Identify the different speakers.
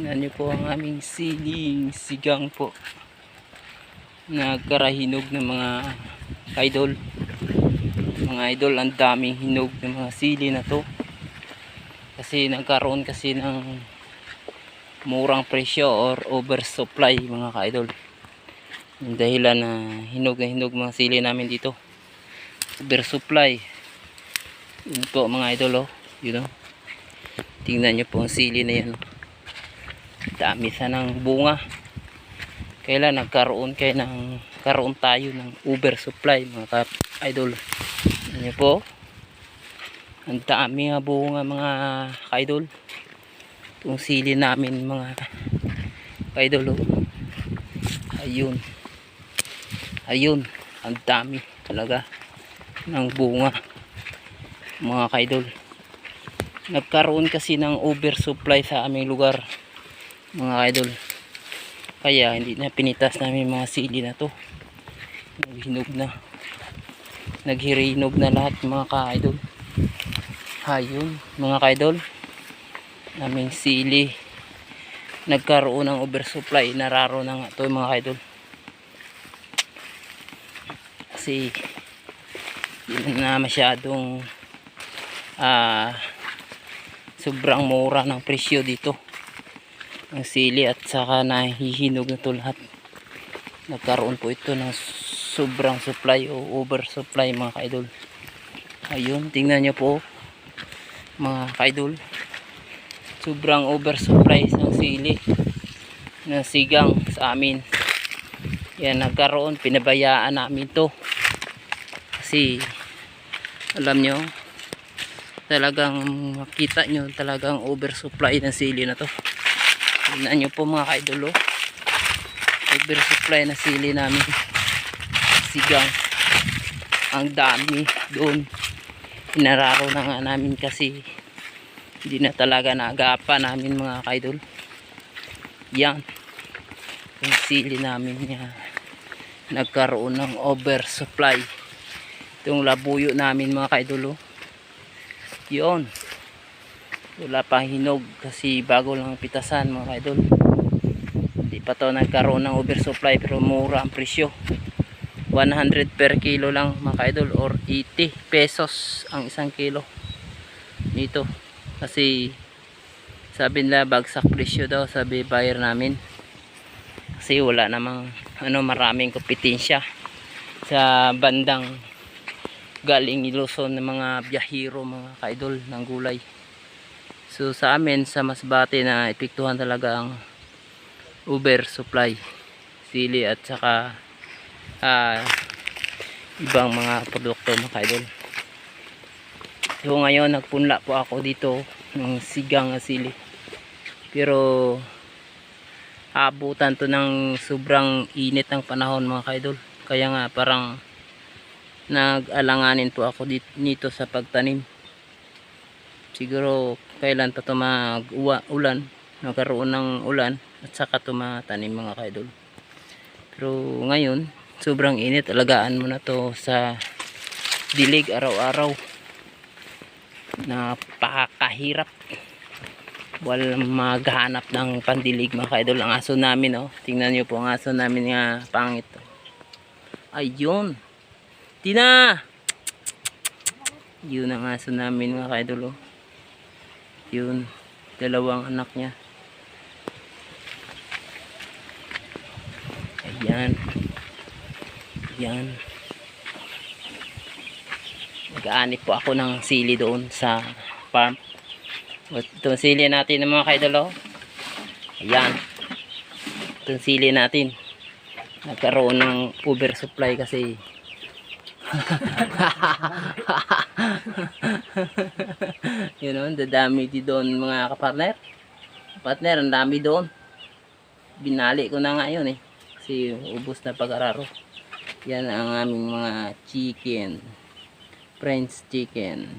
Speaker 1: Tingnan nyo po ang aming siling sigang po. Nagkarahinog ng mga idol. Mga idol, ang daming hinog ng mga sili na to. Kasi nagkaroon kasi ng murang presyo or oversupply mga ka-idol. Yung dahilan na hinog mga sili namin dito. Oversupply. Yun po mga idol, oh. Yun, oh. Tingnan nyo po ang sili na yan. Dami sanang bunga. Kailan nagkaroon tayo ng oversupply mga ka-idol. Tingnan nyo po. Ang dami nga bunga mga ka-idol. Itong sili namin mga ka-idol, oh. Ayun. Ayun. Ang dami talaga ng bunga mga ka-idol. Nagkaroon kasi ng oversupply sa aming lugar mga idol, kaya hindi na pinitas namin mga sili na to. Naghihinog na lahat mga ka-idol. Ayun mga ka-idol, aming sili nagkaroon ng oversupply. Nararo na nga to mga ka-idol, kasi hindi na masyadong sobrang mura ng presyo dito ang sili, at saka nahihinog na to lahat. Nagkaroon po ito ng sobrang supply o oversupply mga ka-idol. Ayun, tingnan nyo po mga ka-idol, sobrang oversupply ng sili ng sigang sa amin. Yan, nagkaroon, pinabayaan namin to kasi alam nyo, talagang makita nyo talagang oversupply ng sili na to. Tingnan nyo po mga ka-idol, oh. Oversupply na sili namin sigang. Ang dami doon. Inararo na nga namin kasi hindi na talaga naagapan namin mga ka-idol. Yan yung sili namin niya, nagkaroon ng oversupply. Itong labuyo namin mga ka-idol, oh. Yun, wala pang hinog kasi bago lang pitasan mga idol. Hindi pa to nagkaroon ng oversupply, pero mura ang presyo. 100 per kilo lang mga idol, or 80 pesos ang isang kilo nito. Kasi sabi nila bagsak presyo daw, sabi buyer namin, kasi wala namang maraming kompetensya sa bandang galing Luzon ng mga biyahero mga ka-idol ng gulay. So sa amin sa Masbate na epektuhan talaga ang oversupply sili at saka ibang mga produkto mga ka-idol. So ngayon nagpunla po ako dito ng sigang na sili, pero abutan to ng sobrang init ng panahon mga ka-idol, kaya nga parang nag-alanganin po ako nito sa pagtanim. Siguro kailan pa ito mag-ulan, nagkaroon ng ulan, at saka ito matanim mga ka-idol. Pero ngayon sobrang init, alagaan mo na to sa dilig araw-araw. Napakahirap, walang maghanap ng pandilig mga ka-idol. Ang aso namin, oh, tingnan nyo po ang aso namin nga pangit. Ayun, Tina, yun ang aso namin mga ka-idol, oh. Yun, dalawang anak niya. Ayan. Ayan. Nag-aanip po ako ng sili doon sa farm. Itong sili natin ng mga ka-idol, oh. Ayan. Itong sili natin nagkaroon ng oversupply kasi yun, know, dadami di doon mga kapartner. Partner, ang dami doon. Binali ko na nga yun, kasi ubos na pag-araro. Yan ang aming mga chicken, French chicken.